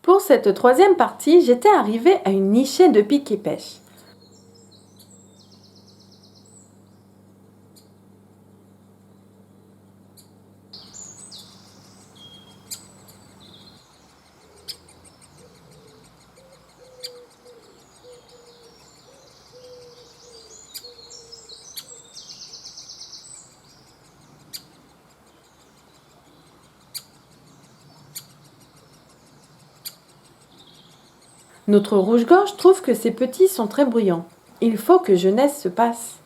Pour cette troisième partie, j'étais arrivée à une nichée de pique et pêche. Notre rouge-gorge trouve que ces petits sont très bruyants. Il faut que jeunesse se passe.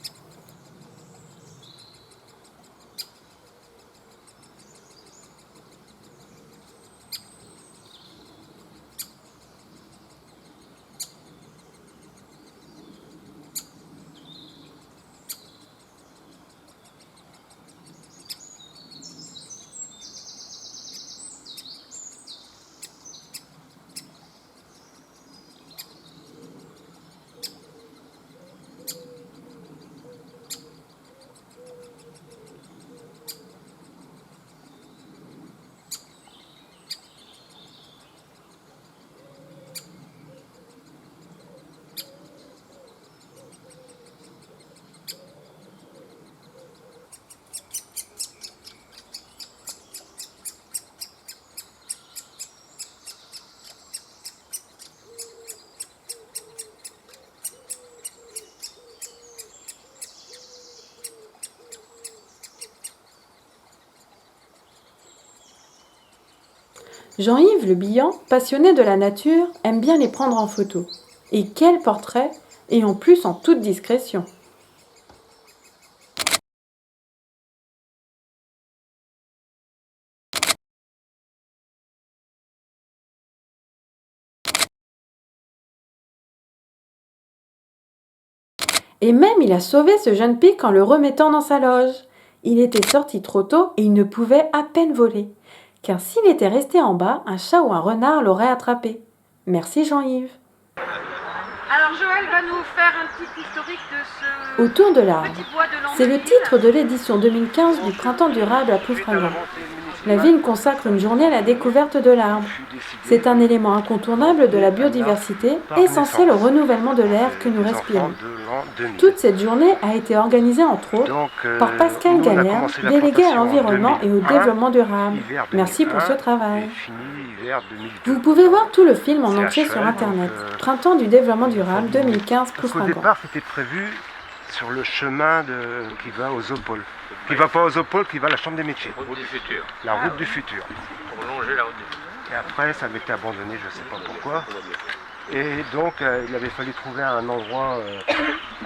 Jean-Yves Le Bihan, passionné de la nature, aime bien les prendre en photo. Et quel portrait! Et en plus en toute discrétion. Et même il a sauvé ce jeune pic en le remettant dans sa loge. Il était sorti trop tôt et il ne pouvait à peine voler. Car s'il était resté en bas, un chat ou un renard l'aurait attrapé. Merci Jean-Yves. Alors Joël va nous faire un petit historique de ce Autour de l'arbre. petit bois de Landeville. C'est le titre de l'édition 2015 du Printemps durable à Ploufragan. La ville consacre une journée à la découverte de l'arbre. C'est un élément incontournable de la biodiversité, essentiel au renouvellement de l'air que nous respirons. Toute cette journée a été organisée entre autres par Pascal Galère, délégué à l'environnement et au développement durable. Merci pour ce travail. Vous pouvez voir tout le film en entier sur internet. Printemps du développement durable 2015 Parce qu'au Ploufragan. départ, c'était prévu sur le chemin qui va aux Opoles. qui ne va pas aux épaules, qui va à la chambre des métiers. Route du futur. La route du futur. Pour longer la route du futur. Et après, ça avait été abandonné, je ne sais pas pourquoi. Et donc, il avait fallu trouver un endroit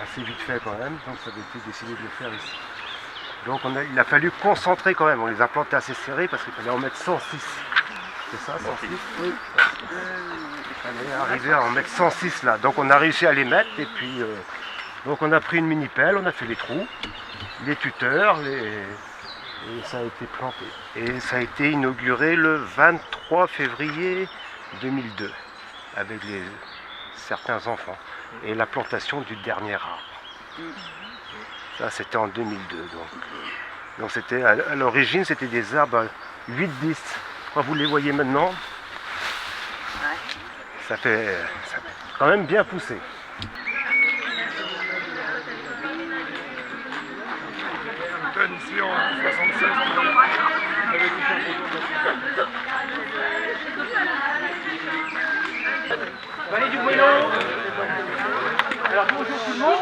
assez vite fait quand même. Donc, ça avait été décidé de le faire ici. Donc, il a fallu concentrer quand même. On les a plantés assez serrés parce qu'il fallait en mettre 106. C'est ça, 106? Oui. Il fallait arriver à en mettre 106 là. Donc, on a réussi à les mettre. Et puis, donc, on a pris une mini-pelle, on a fait les trous, les tuteurs, et ça a été planté. Et ça a été inauguré le 23 février 2002 avec certains enfants et la plantation du dernier arbre. Ça c'était en 2002 donc c'était à l'origine c'était des arbres à 8-10. Vous les voyez maintenant, ça fait quand même bien poussé. Ici en 76 avec Vallée du Bueno. Alors bonjour tout le monde.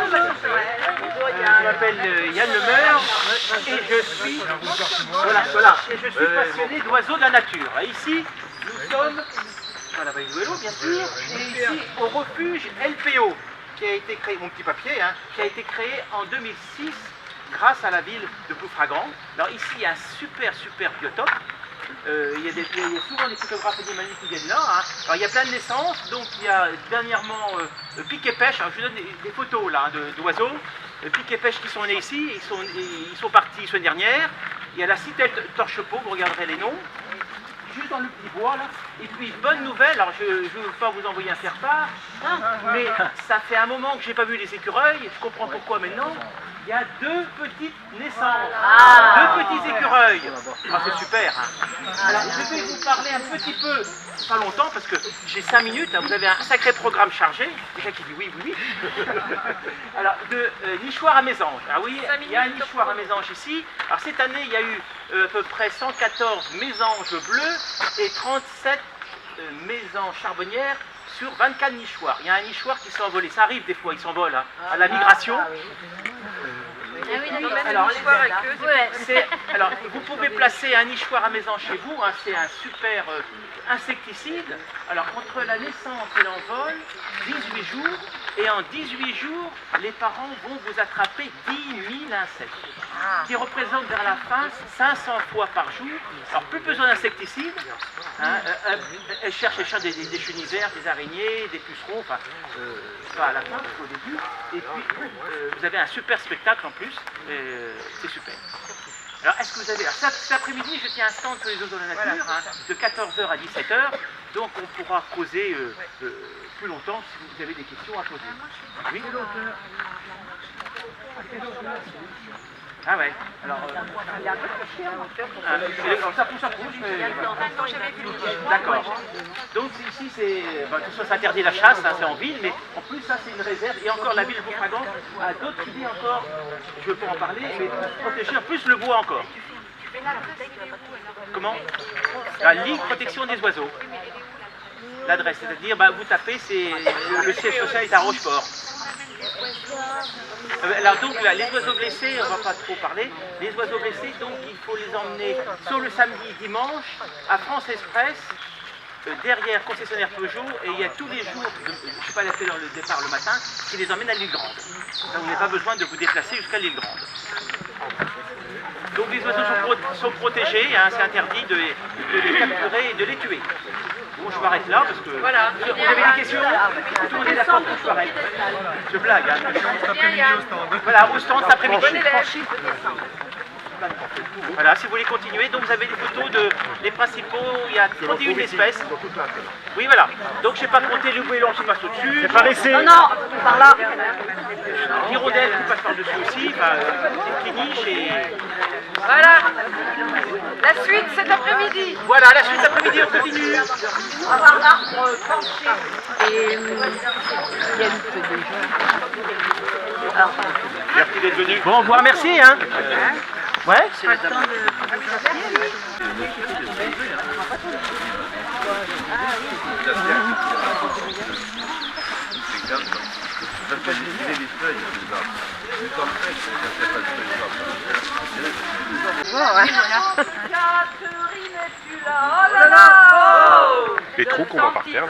Je m'appelle Yann Lemeur et je suis passionné d'oiseaux de la nature. Et ici, nous sommes dans la vallée du Bueno, bien sûr, et ici au refuge LPO, qui a été créé, mon petit papier, qui a été créé en 2006 grâce à la ville de Ploufragan. Alors ici, il y a un super biotope. Il y a souvent des photographes et des manifs qui viennent là. Alors il y a plein de naissances, donc il y a dernièrement pique et pêche. Alors je vous donne des photos là d'oiseaux. Pique et pêche qui sont nés ici, ils sont partis la semaine dernière. Il y a la citelle torche-peau, vous regarderez les noms. Juste dans le petit bois là. Et puis bonne nouvelle, alors je ne veux pas vous envoyer un faire-part, mais ça fait un moment que je n'ai pas vu les écureuils, je comprends pourquoi maintenant. Il y a 2 petites naissances, 2 petits écureuils. Ah, c'est super. Alors, je vais vous parler un petit peu, pas longtemps, parce que j'ai 5 minutes. Vous avez un sacré programme chargé. Quelqu'un qui dit oui. Alors, de nichoir à mésange. Ah oui, il y a un nichoir à mésange ici. Alors, cette année, il y a eu à peu près 114 mésanges bleus et 37 mésanges charbonnières sur 24 nichoirs. Il y a un nichoir qui s'est envolé. Ça arrive des fois, il s'envole à la migration. Alors, vous pouvez placer un nichoir à mésange chez vous, c'est un super insecticide. Alors, entre la naissance et l'envol, 18 jours, et en 18 jours, les parents vont vous attraper 10 000 insectes, qui représentent vers la fin 500 fois par jour. Alors, plus besoin d'insecticides, elles cherchent des chenivères, des araignées, des pucerons, enfin, pas à la fin, au début. Et puis, vous avez un super spectacle en plus, c'est super. Alors, est-ce que vous avez... Alors, cet après-midi, je tiens un stand sur les oiseaux de la nature, de 14h à 17h, donc on pourra causer plus longtemps si vous avez des questions à poser. Oui. Ah ouais, alors... ça pousse, mais... D'accord. Donc ici, c'est... de toute façon, ça interdit la chasse, c'est en ville, mais en plus, ça, c'est une réserve. Et encore, la ville de Ploufragan a d'autres idées encore, je ne veux pas en parler, mais pour protéger en plus le bois encore. Comment? La Ligue Protection des Oiseaux. L'adresse, c'est-à-dire, vous tapez, le siège social est à Rochefort. Alors donc les oiseaux blessés, on ne va pas trop parler, les oiseaux blessés, donc il faut les emmener sur le samedi et dimanche à France Express, derrière concessionnaire Peugeot, et il y a tous les jours, je ne sais pas l'appeler dans le départ le matin, qui les emmène à l'île Grande. Donc vous n'avez pas besoin de vous déplacer jusqu'à l'île Grande. Donc les oiseaux sont protégés, c'est interdit de les capturer et de les tuer. Bon, je m'arrête là parce que... Voilà. Vous avez des questions? Tout le monde est d'accord pour que je m'arrête. Je blague. Cet après-midi au stand. Voilà, au stand cet après-midi. Voilà, si vous voulez continuer, donc vous avez des photos de les principaux, il y a 31 espèces. Oui, voilà. Donc je n'ai pas compté le goéland qui passe au-dessus. C'est par ici. Non, par là. L'hirondelle qui passe par-dessus aussi, des péniches et... Voilà. La suite cet après-midi. Voilà, la suite cet après-midi, on continue. On va voir l'arbre penché. Et Yann peut déjà. Merci d'être venu. Bon, au revoir, merci. Ouais, c'est la dame. Les feuilles, fort, hein. Les trous qu'on voit par terre.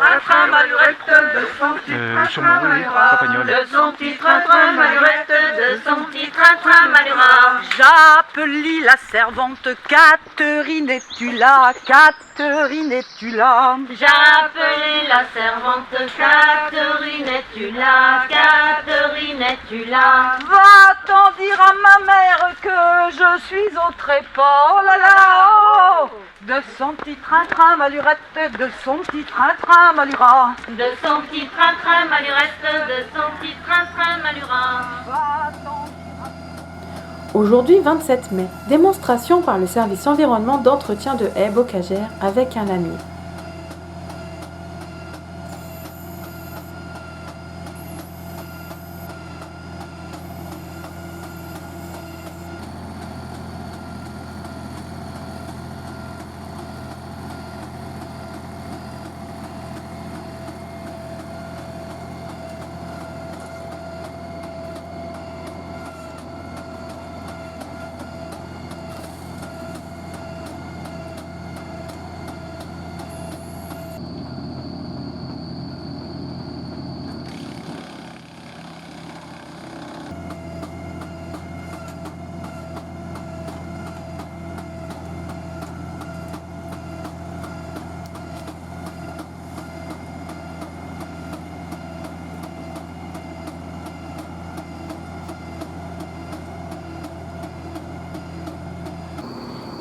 Sur mon oui, Campagnol. De son petit train-train, Malurette, de son petit train-train, Malura. J'appelais la servante Catherine, es-tu là? Catherine, es-tu là? J'ai appelé la servante Catherine, es-tu là? Catherine, es-tu là? Va-t'en dire à ma mère que je suis au trépas, oh là là, oh. De son petit train-train, Malurette, de son petit train-train, Malura. De son petit train-train, Malurette, de son petit train-train, Malura. Va-t'en. Aujourd'hui 27 mai, démonstration par le service environnement d'entretien de haies bocagères avec un lamier.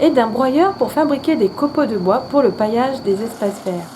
Et d'un broyeur pour fabriquer des copeaux de bois pour le paillage des espaces verts.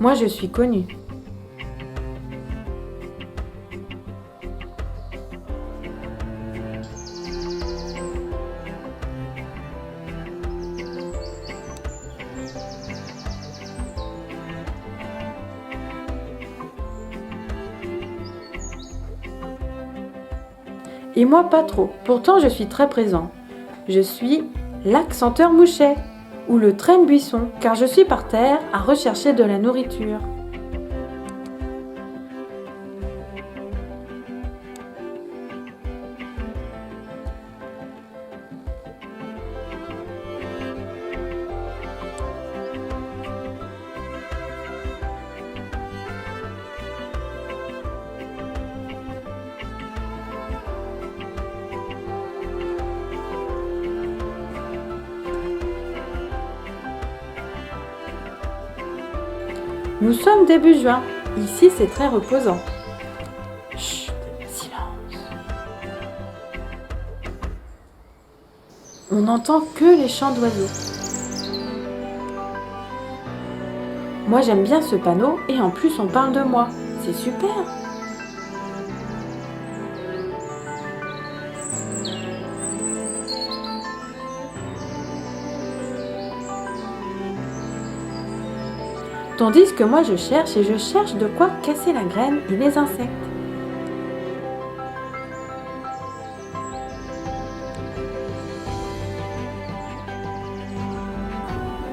Moi, je suis connue. Et moi, pas trop. Pourtant, je suis très présent. Je suis l'accenteur mouchet ou le traîne-buisson, car je suis par terre à rechercher de la nourriture. Nous sommes début juin. Ici, c'est très reposant. Chut, silence. On n'entend que les chants d'oiseaux. Moi, j'aime bien ce panneau et en plus, on parle de moi. C'est super. Tandis que moi je cherche et je cherche de quoi casser la graine et les insectes.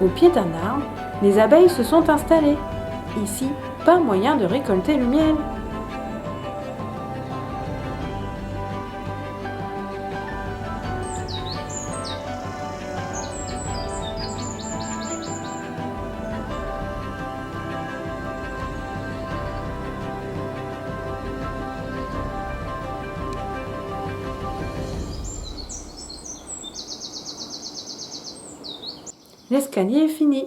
Au pied d'un arbre, les abeilles se sont installées. Ici, pas moyen de récolter le miel. L'escalier est fini.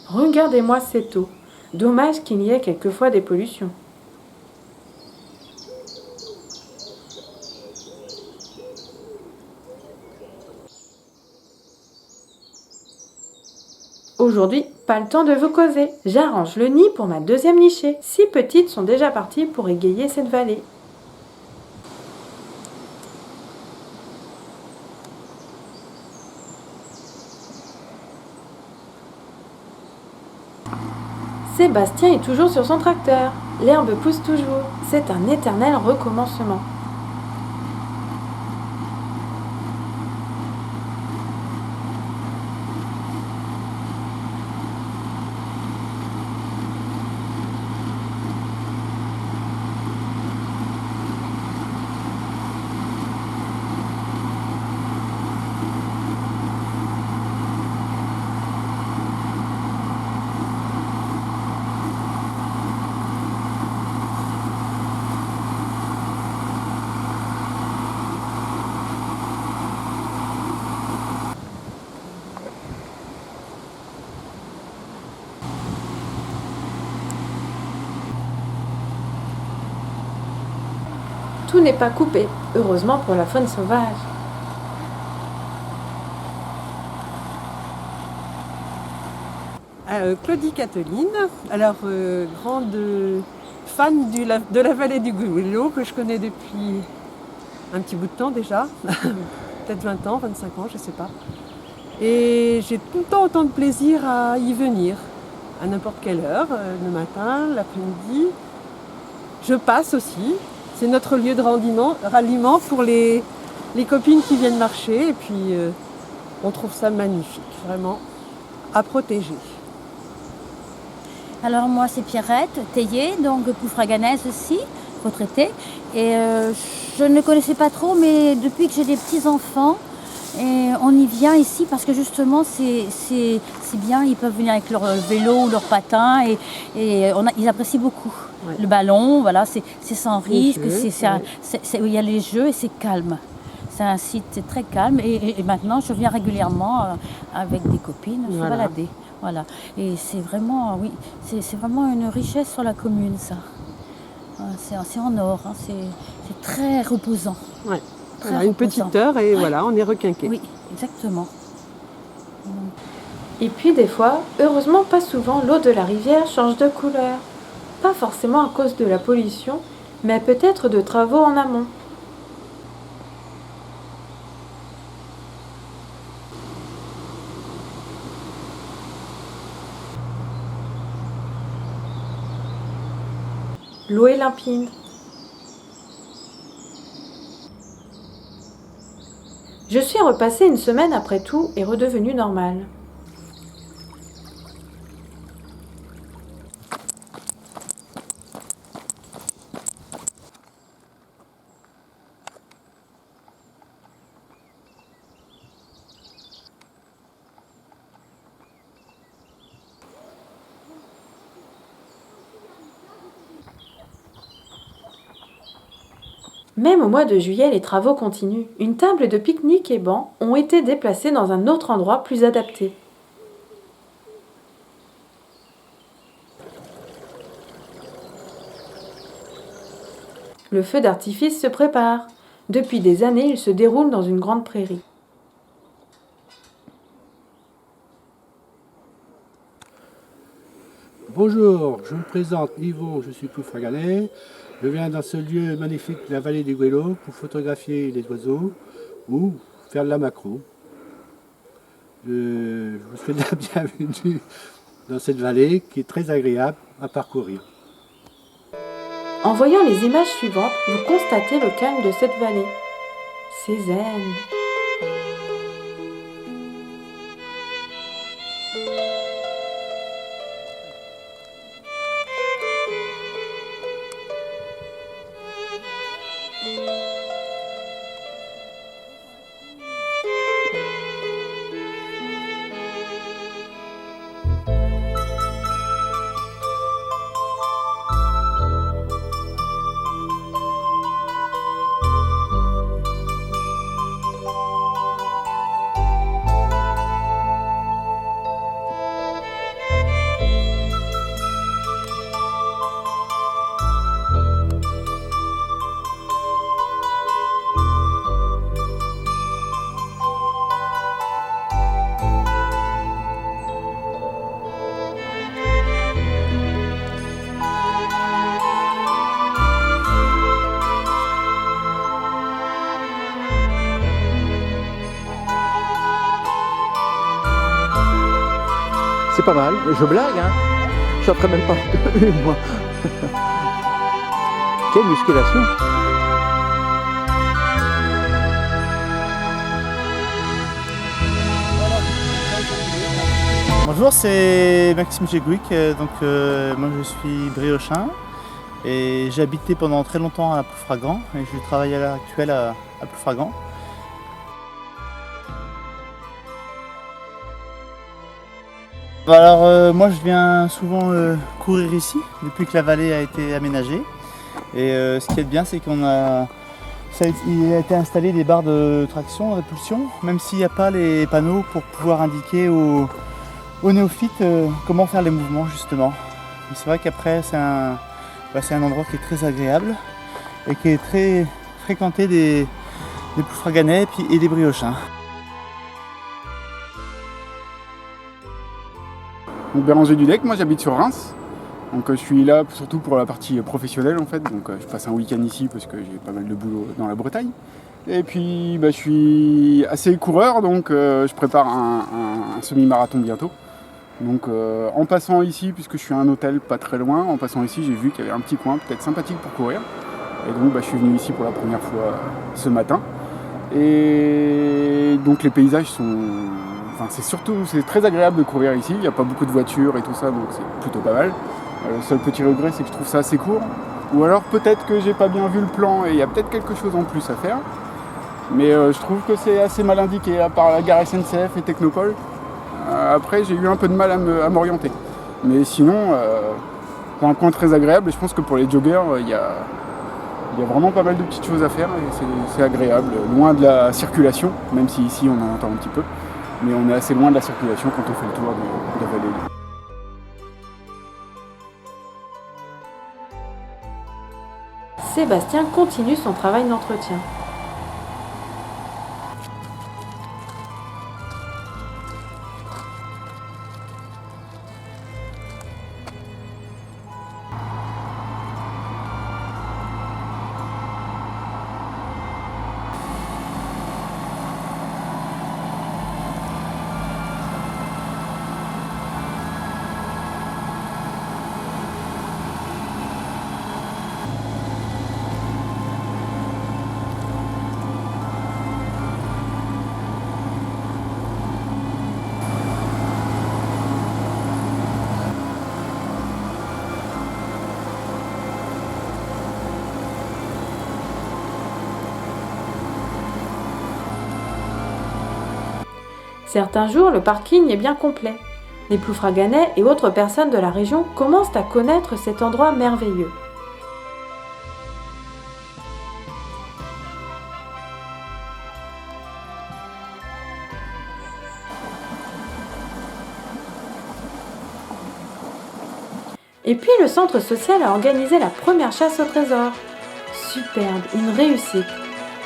Regardez-moi cette eau. Dommage qu'il y ait quelquefois des pollutions. Aujourd'hui, pas le temps de vous causer. J'arrange le nid pour ma deuxième nichée. 6 petites sont déjà parties pour égayer cette vallée. Sébastien est toujours sur son tracteur. L'herbe pousse toujours. C'est un éternel recommencement. Tout n'est pas coupé, heureusement pour la faune sauvage. Claudie Catherine, alors grande fan de la vallée du Gouello que je connais depuis un petit bout de temps déjà, peut-être 20 ans, 25 ans, je ne sais pas. Et j'ai tout le temps autant de plaisir à y venir, à n'importe quelle heure, le matin, l'après-midi. Je passe aussi, c'est notre lieu de ralliement pour les copines qui viennent marcher et puis on trouve ça magnifique, vraiment à protéger. Alors moi c'est Pierrette Théier, donc poufraganaise aussi, retraitée. Et je ne connaissais pas trop, mais depuis que j'ai des petits-enfants, et on y vient ici parce que justement c'est bien, ils peuvent venir avec leur vélo ou leur patin et ils apprécient beaucoup. Ouais. Le ballon, voilà, c'est sans risque, il y a les jeux et c'est calme. C'est un site, c'est très calme et maintenant je viens régulièrement avec des copines se balader. Voilà. Et c'est vraiment, oui, c'est vraiment une richesse sur la commune, ça. C'est en or, hein, c'est très reposant. Ouais. Voilà, une petite heure et voilà, on est requinqué. Oui, exactement. Et puis des fois, heureusement pas souvent, l'eau de la rivière change de couleur. Pas forcément à cause de la pollution, mais peut-être de travaux en amont. L'eau est limpide. Je suis repassée une semaine après tout et redevenue normale. Même au mois de juillet, les travaux continuent. Une table de pique-nique et bancs ont été déplacés dans un autre endroit plus adapté. Le feu d'artifice se prépare. Depuis des années, il se déroule dans une grande prairie. Bonjour, je me présente Yvon, je suis Ploufraganais. Je viens dans ce lieu magnifique, la vallée du Goëlo, pour photographier les oiseaux ou faire de la macro. Je vous souhaite la bienvenue dans cette vallée qui est très agréable à parcourir. En voyant les images suivantes, vous constatez le calme de cette vallée. C'est zen. C'est pas mal, je blague, hein. Je ferai même pas une, moi. Quelle musculation! Bonjour, c'est Maxime Géguic, moi je suis briochin et j'ai habité pendant très longtemps à Ploufragan et je travaille à l'heure actuelle à Ploufragan. Alors moi je viens souvent courir ici depuis que la vallée a été aménagée et ce qui est bien c'est il a été installé des barres de traction, de pulsion, même s'il n'y a pas les panneaux pour pouvoir indiquer aux néophytes comment faire les mouvements justement. C'est vrai qu'après c'est un endroit qui est très agréable et qui est très fréquenté des Ploufraganais et des briochins. Donc Béranger du Dec, moi j'habite sur Reims, donc je suis là surtout pour la partie professionnelle en fait, donc je passe un week-end ici parce que j'ai pas mal de boulot dans la Bretagne. Et puis je suis assez coureur, donc je prépare un semi-marathon bientôt. Donc en passant ici, puisque je suis à un hôtel pas très loin, en passant ici j'ai vu qu'il y avait un petit coin peut-être sympathique pour courir. Et donc je suis venu ici pour la première fois ce matin. Et donc les paysages sont... Enfin, c'est très agréable de courir ici, il n'y a pas beaucoup de voitures et tout ça, donc c'est plutôt pas mal. Le seul petit regret, c'est que je trouve ça assez court. Ou alors peut-être que j'ai pas bien vu le plan et il y a peut-être quelque chose en plus à faire. Mais je trouve que c'est assez mal indiqué, à part la gare SNCF et Technopole. Après, j'ai eu un peu de mal à m'orienter. Mais sinon, c'est un coin très agréable et je pense que pour les joggers, il y a vraiment pas mal de petites choses à faire et c'est agréable, loin de la circulation, même si ici on en entend un petit peu. Mais on est assez loin de la circulation quand on fait le tour de la vallée. Sébastien continue son travail d'entretien. Certains jours, le parking est bien complet. Les Ploufraganais et autres personnes de la région commencent à connaître cet endroit merveilleux. Et puis le centre social a organisé la première chasse au trésor. Superbe, une réussite.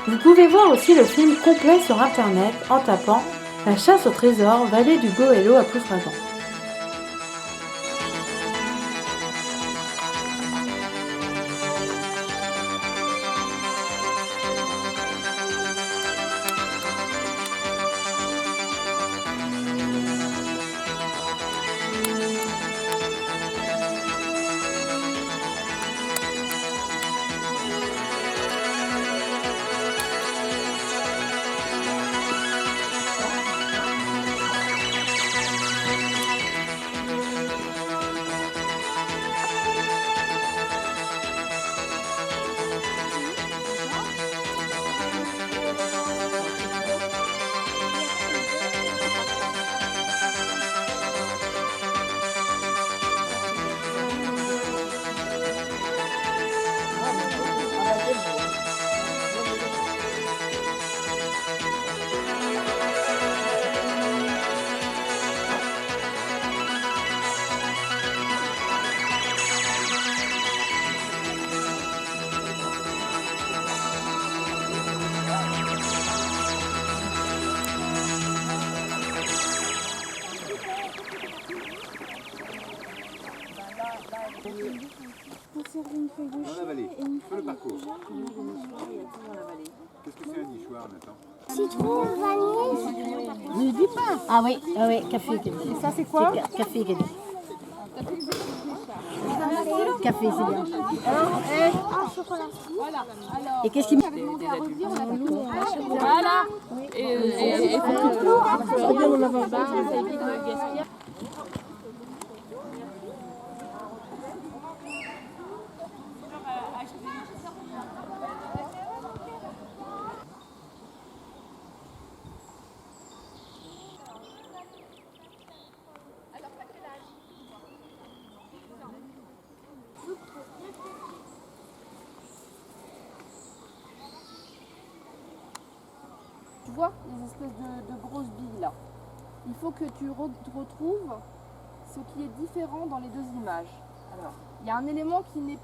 Vous pouvez voir aussi le film complet sur internet en tapant La chasse au trésor, vallée du Goëlo à Ploufragan. Qu'est-ce que c'est un nichoir, Nathan? Citron, vanille. Ne dis pas. Ah oui, café. Et ça, c'est quoi? Café. Café, c'est bien. Un chocolat. Voilà. Et qu'est-ce qui... Voilà. Et Tu vois, les espèces de grosses billes là. Il faut que tu retrouves ce qui est différent dans les deux images. Alors, il y a un élément qui n'est pas...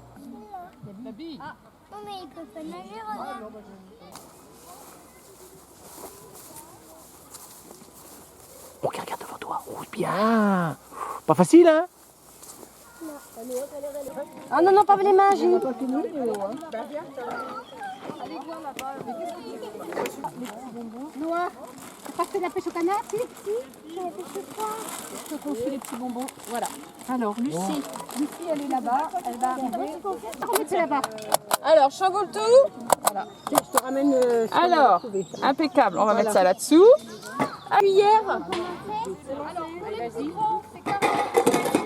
La bille. Ah, non mais il peut pas nager, regarde. Ok, regarde devant toi. Oh, bien. Pas facile, hein? Ah non, non, pas les mains, Gilles. Allez voir là-bas. Les petits bonbons. Noah, t'as pas fait la pêche au canard? Si, j'ai la pêche au canard. Je te confie les petits bonbons. Voilà. Alors, Lucie, elle est là-bas. Elle va arriver. Remettez là-bas. Alors, chambole tout. Voilà. Je te ramène. Alors, impeccable. On va mettre ça là-dessous. Cuillère. Alors, pour les petits gros, c'est 40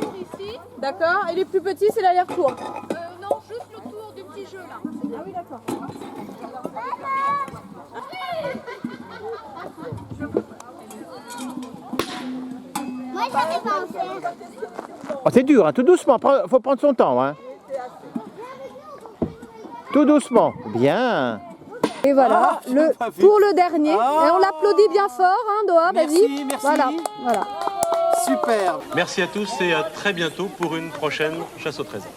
tours ici. D'accord. Et les plus petits, c'est l'aller-retour. Non, juste le tour du petit jeu là. Ah oui, d'accord. Moi, j'avais pas en faire. Oh, c'est dur, hein? Tout doucement. Faut prendre son temps, hein? Tout doucement. Bien. Et voilà, pour le dernier. Et on l'applaudit bien fort, hein, Doha, vas-y. Merci. Voilà. Super. Merci à tous et à très bientôt pour une prochaine chasse au trésor.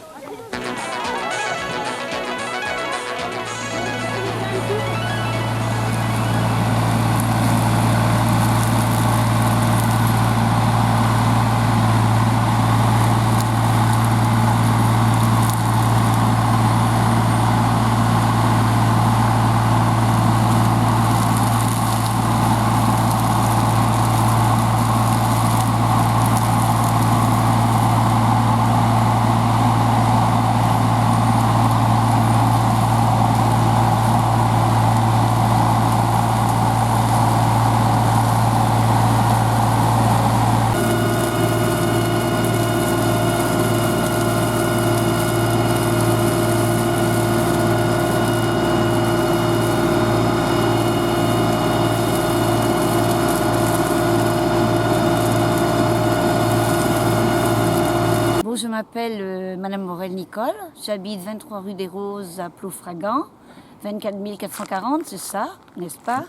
Je m'appelle Madame Morel-Nicole, j'habite 23 rue des Roses à Ploufragan. 24 440, c'est ça, n'est-ce pas?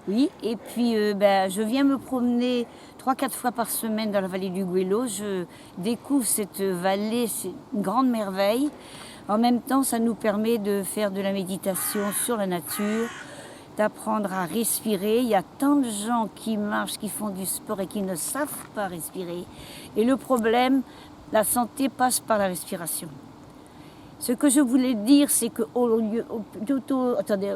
Oui, et puis je viens me promener 3-4 fois par semaine dans la vallée du Gouello. Je découvre cette vallée, c'est une grande merveille. En même temps, ça nous permet de faire de la méditation sur la nature, d'apprendre à respirer. Il y a tant de gens qui marchent, qui font du sport et qui ne savent pas respirer. Et le problème, la santé passe par la respiration. Ce que je voulais dire, c'est qu'au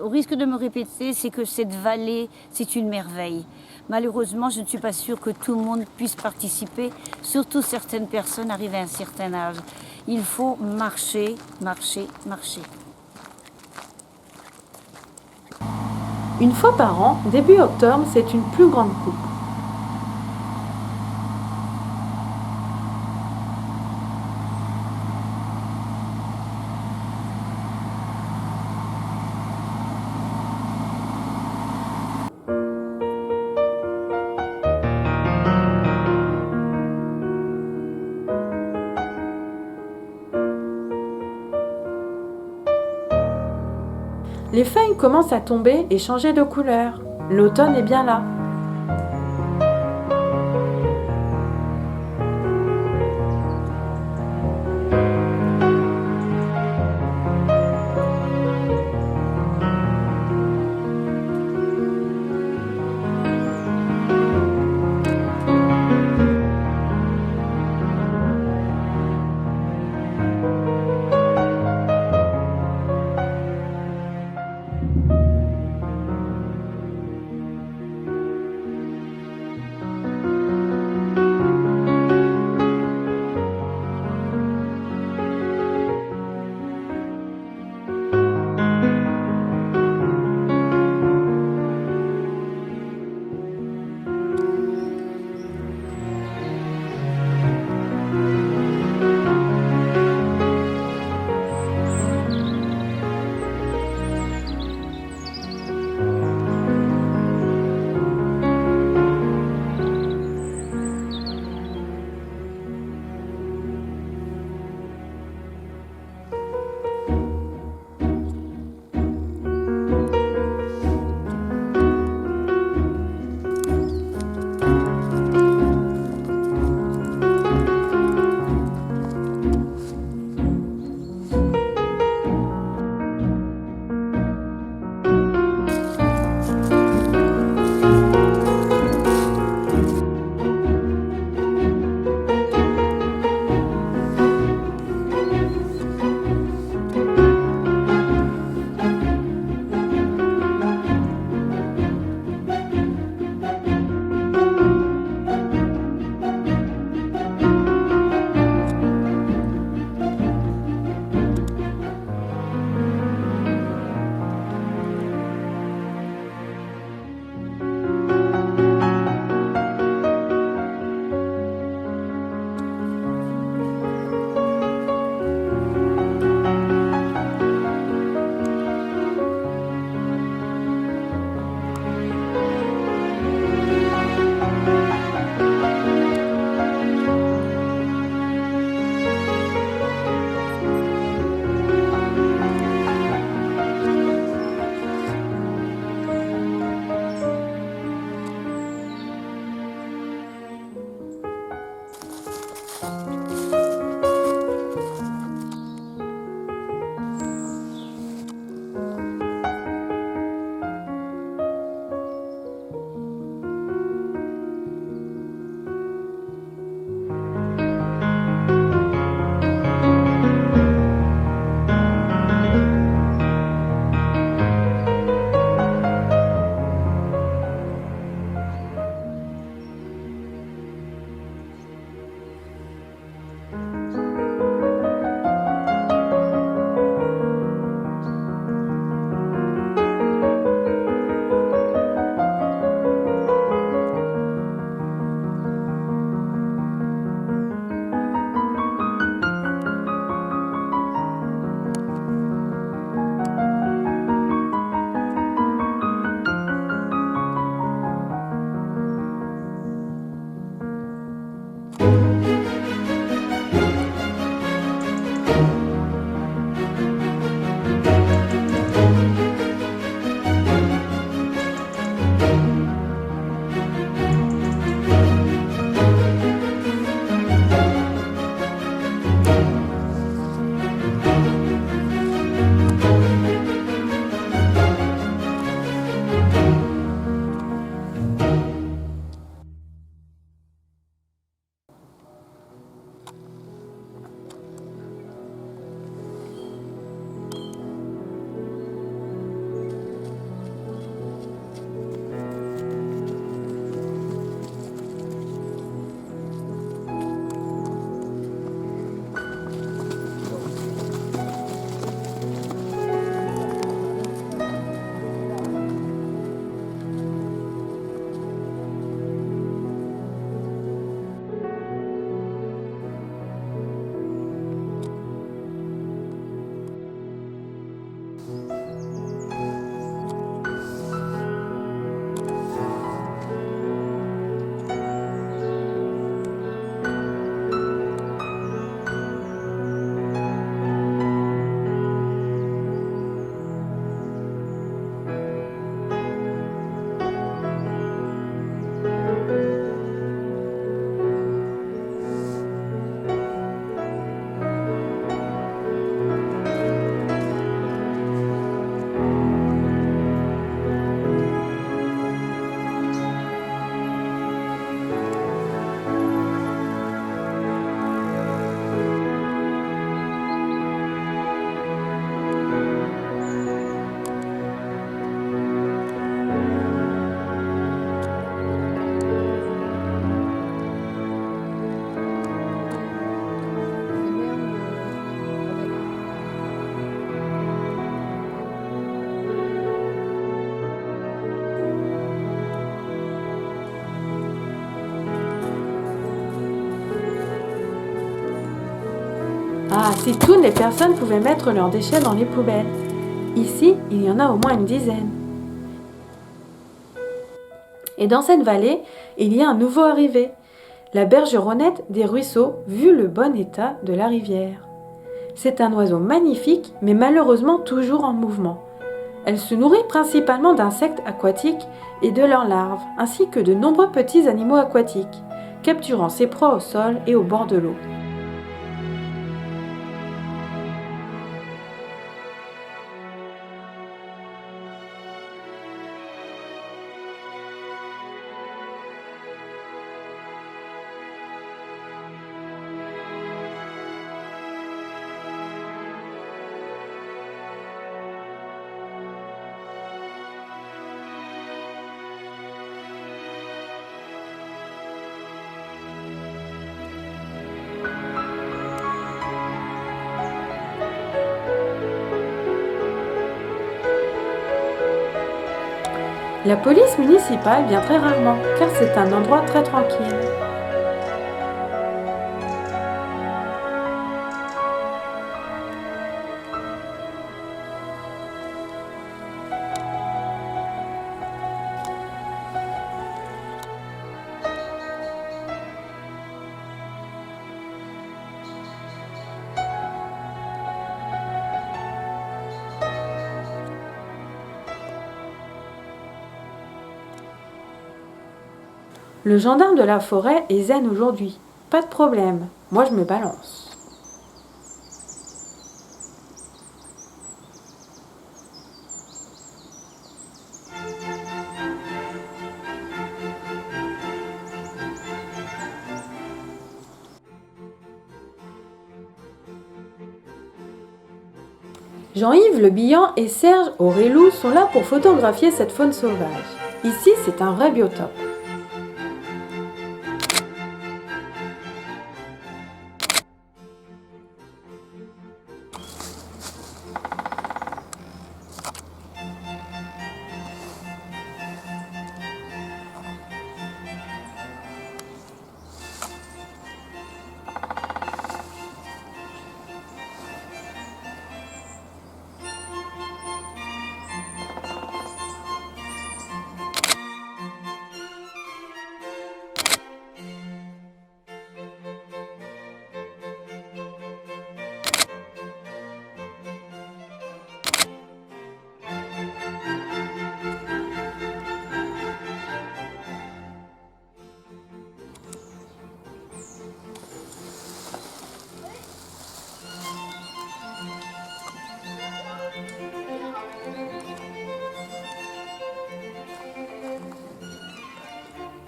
risque de me répéter, c'est que cette vallée, c'est une merveille. Malheureusement, je ne suis pas sûre que tout le monde puisse participer, surtout certaines personnes arrivées à un certain âge. Il faut marcher, marcher, marcher. Une fois par an, début octobre, c'est une plus grande coupe. Les feuilles commencent à tomber et changer de couleur. L'automne est bien là. si toutes les personnes pouvaient mettre leurs déchets dans les poubelles. Ici, il y en a au moins une dizaine. Et dans cette vallée, il y a un nouveau arrivé, la bergeronnette des ruisseaux, vu le bon état de la rivière. C'est un oiseau magnifique, mais malheureusement toujours en mouvement. Elle se nourrit principalement d'insectes aquatiques et de leurs larves, ainsi que de nombreux petits animaux aquatiques, capturant ses proies au sol et au bord de l'eau. La police municipale vient très rarement, car c'est un endroit très tranquille. Le gendarme de la forêt est zen aujourd'hui. Pas de problème, moi je me balance. Jean-Yves Le Bihan et Serge Aurélou sont là pour photographier cette faune sauvage. Ici, c'est un vrai biotope.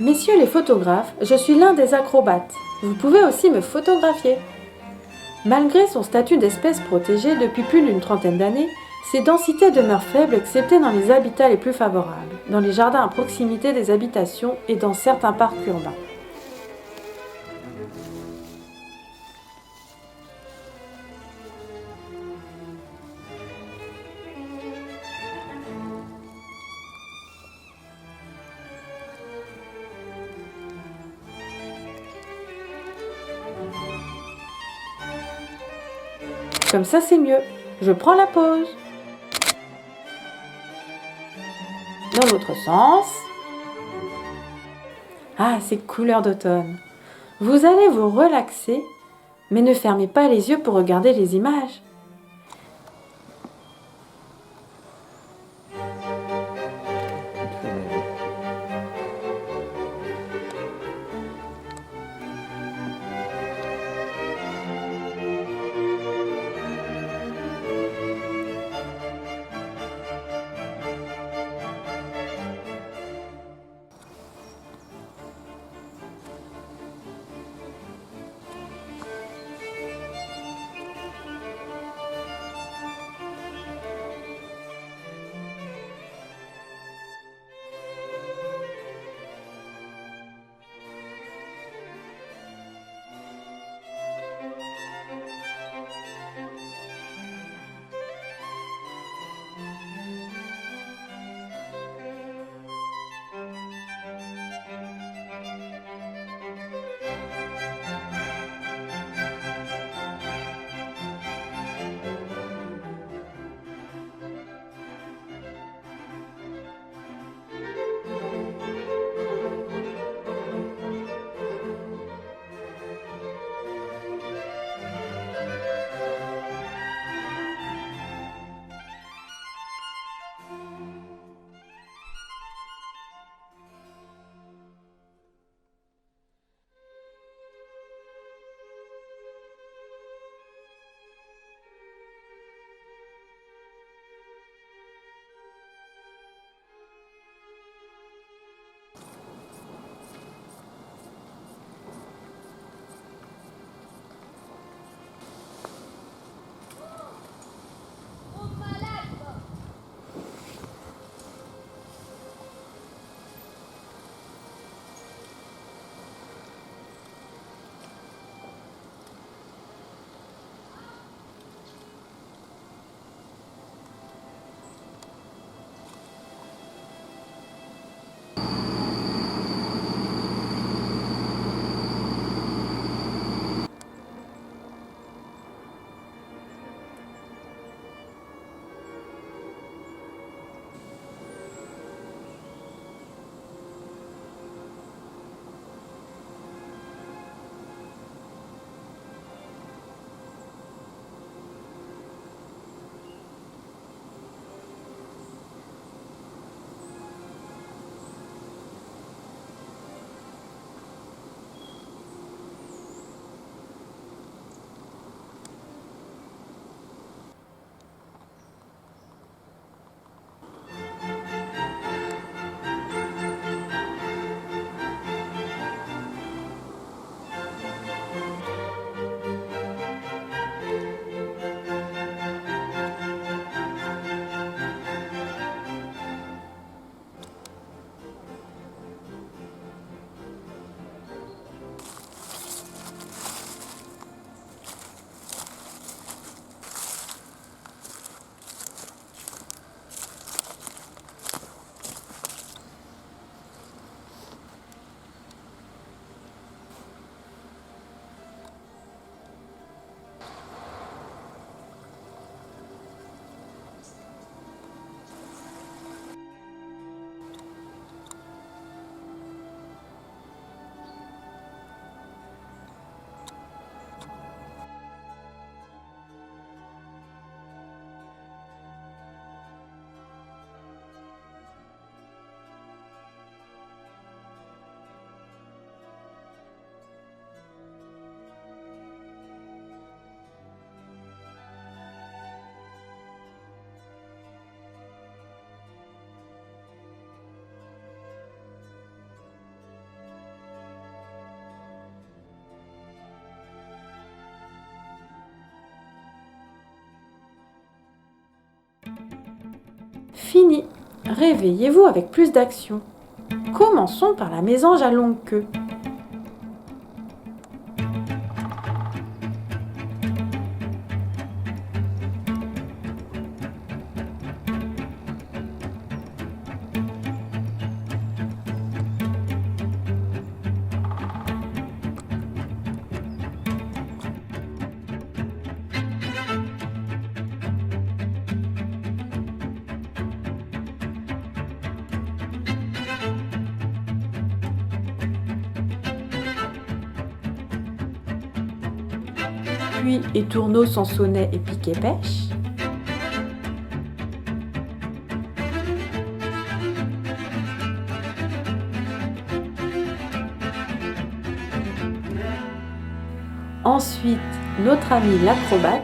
Messieurs les photographes, je suis l'un des acrobates. Vous pouvez aussi me photographier. Malgré son statut d'espèce protégée depuis plus d'une trentaine d'années, ses densités demeurent faibles excepté dans les habitats les plus favorables, dans les jardins à proximité des habitations et dans certains parcs urbains. Comme ça, c'est mieux. Je prends la pause. Dans l'autre sens. Ah, ces couleurs d'automne. Vous allez vous relaxer, mais ne fermez pas les yeux pour regarder les images. fini. Réveillez-vous avec plus d'action. Commençons par la mésange à longue queue. Puis étourneaux sans sonnet et piquet pêche. Ensuite, notre ami l'acrobate.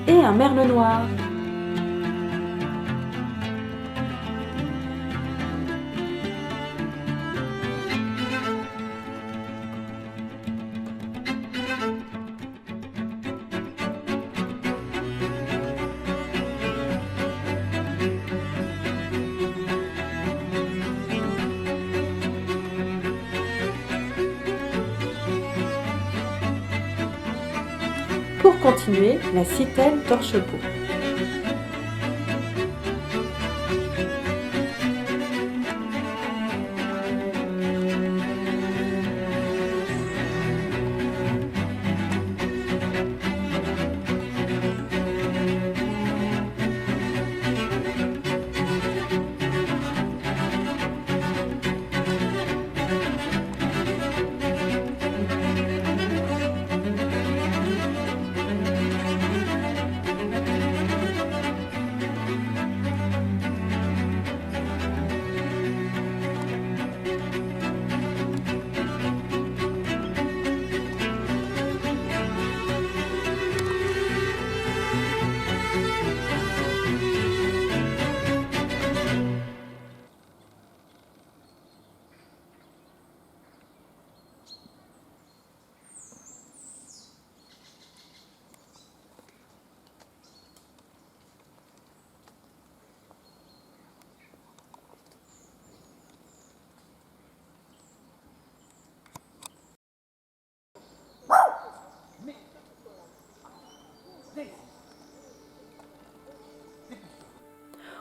Et un merle noir. Pour continuer, la citelle torche-peau.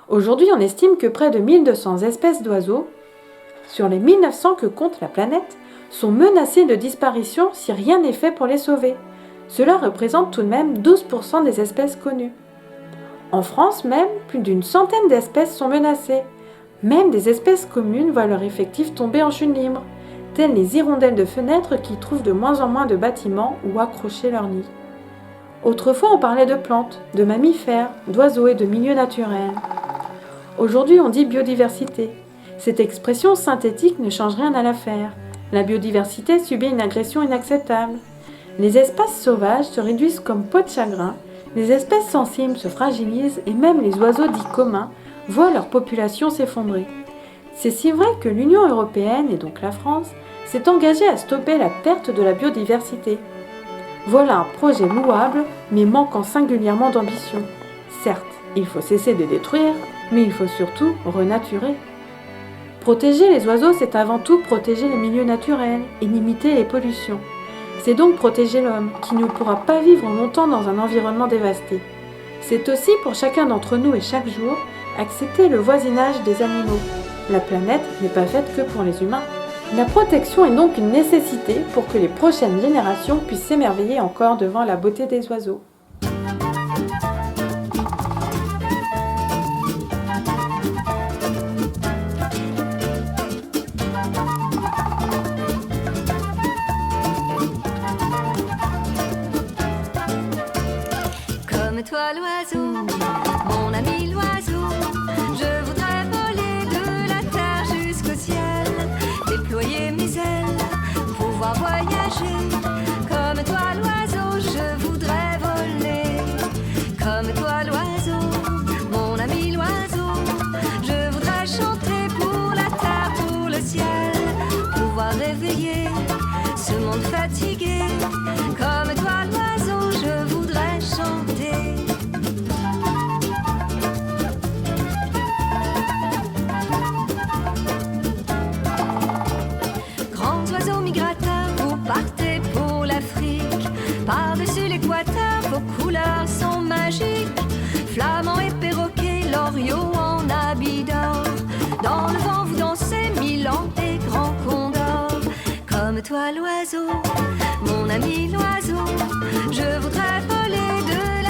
Aujourd'hui, on estime que près de 1200 espèces d'oiseaux, sur les 1900 que compte la planète, sont menacées de disparition si rien n'est fait pour les sauver. Cela représente tout de même 12% des espèces connues. En France même, plus d'une centaine d'espèces sont menacées. Même des espèces communes voient leur effectif tomber en chute libre, telles les hirondelles de fenêtres qui trouvent de moins en moins de bâtiments où accrocher leur nid. Autrefois, on parlait de plantes, de mammifères, d'oiseaux et de milieux naturels. Aujourd'hui, on dit biodiversité. Cette expression synthétique ne change rien à l'affaire. La biodiversité subit une agression inacceptable. Les espaces sauvages se réduisent comme peau de chagrin, les espèces sensibles se fragilisent et même les oiseaux dits communs voient leur population s'effondrer. C'est si vrai que l'Union européenne, et donc la France, s'est engagée à stopper la perte de la biodiversité. Voilà un projet louable, mais manquant singulièrement d'ambition. Certes, il faut cesser de détruire, mais il faut surtout renaturer. Protéger les oiseaux, c'est avant tout protéger les milieux naturels et limiter les pollutions. C'est donc protéger l'homme, qui ne pourra pas vivre longtemps dans un environnement dévasté. C'est aussi pour chacun d'entre nous et chaque jour Acceptez le voisinage des animaux. La planète n'est pas faite que pour les humains. La protection est donc une nécessité pour que les prochaines générations puissent s'émerveiller encore devant la beauté des oiseaux. Comme toi l'oiseau, mon ami l'oiseau, je voudrais voler de la terre jusqu'au ciel, déployer mes ailes, pouvoir voyager. Comme toi l'oiseau, je voudrais voler. Comme toi l'oiseau, mon ami l'oiseau, je voudrais chanter pour la terre, pour le ciel, pouvoir réveiller ce monde fatigué. Comme toi l'oiseau, je voudrais chanter. Grands oiseaux migrateurs, vous partez pour l'Afrique. Par-dessus l'équateur, vos couleurs sont magiques. Flamands et perroquets, l'oriot en habit d'or. Dans le vent, vous dansez Milan et Grand Condor. Comme toi l'oiseau, mon ami l'oiseau, je voudrais voler de